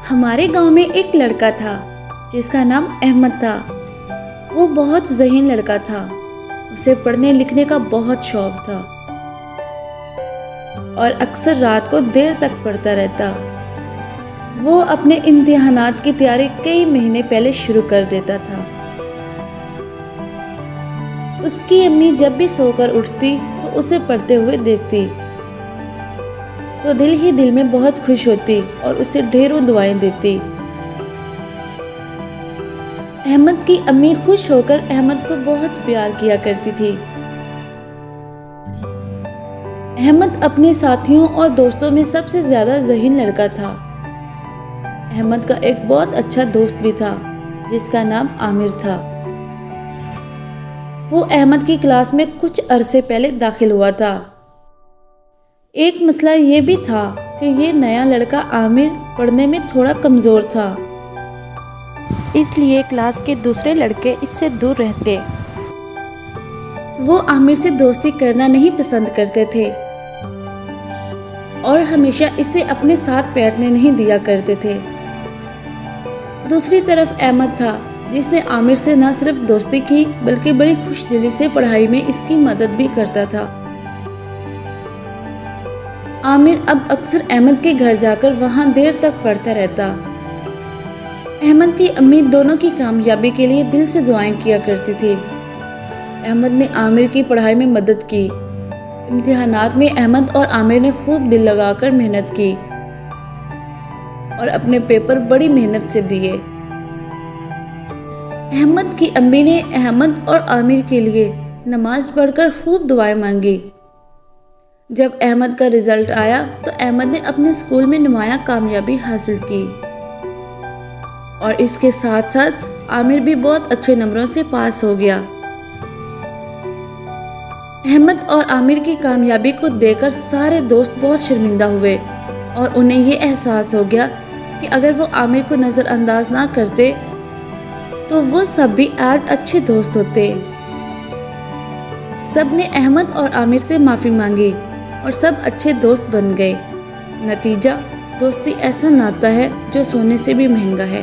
हमारे गांव में एक लड़का था जिसका नाम अहमद था। वो बहुत ज़हीन लड़का था। उसे पढ़ने लिखने का बहुत शौक था और अक्सर रात को देर तक पढ़ता रहता। वो अपने इम्तिहानात की तैयारी कई महीने पहले शुरू कर देता था। उसकी अम्मी जब भी सोकर उठती तो उसे पढ़ते हुए देखती तो दिल ही दिल में बहुत खुश होती और उसे ढेरों दुआएं देती। अहमद की अम्मी खुश होकर अहमद को बहुत प्यार किया करती थी। अहमद अपने साथियों और दोस्तों में सबसे ज्यादा ज़हीन लड़का था। अहमद का एक बहुत अच्छा दोस्त भी था जिसका नाम आमिर था। वो अहमद की क्लास में कुछ अरसे पहले दाखिल हुआ था। एक मसला ये भी था कि ये नया लड़का आमिर पढ़ने में थोड़ा कमज़ोर था, इसलिए क्लास के दूसरे लड़के इससे दूर रहते। वो आमिर से दोस्ती करना नहीं पसंद करते थे और हमेशा इसे अपने साथ बैठने नहीं दिया करते थे। दूसरी तरफ अहमद था जिसने आमिर से न सिर्फ दोस्ती की बल्कि बड़ी खुशदिली से पढ़ाई में इसकी मदद भी करता था। आमिर अब अक्सर अहमद के घर जाकर वहां देर तक पढ़ता रहता। अहमद की अम्मी दोनों की कामयाबी के लिए दिल से दुआएं किया करती थी। अहमद ने आमिर की पढ़ाई में मदद की। इम्तिहानात में अहमद और आमिर ने खूब दिल लगाकर मेहनत की और अपने पेपर बड़ी मेहनत से दिए। अहमद की अम्मी ने अहमद और आमिर के लिए नमाज पढ़कर खूब दुआएं मांगी। जब अहमद का रिजल्ट आया तो अहमद ने अपने स्कूल में नुमायां कामयाबी हासिल की और इसके साथ साथ आमिर भी बहुत अच्छे नंबरों से पास हो गया। अहमद और आमिर की कामयाबी को देखकर सारे दोस्त बहुत शर्मिंदा हुए और उन्हें ये एहसास हो गया कि अगर वो आमिर को नज़रअंदाज ना करते तो वो सब भी आज अच्छे दोस्त होते। सब ने अहमद और आमिर से माफ़ी मांगी और सब अच्छे दोस्त बन गए। नतीजा, दोस्ती ऐसा नाता है जो सोने से भी महंगा है।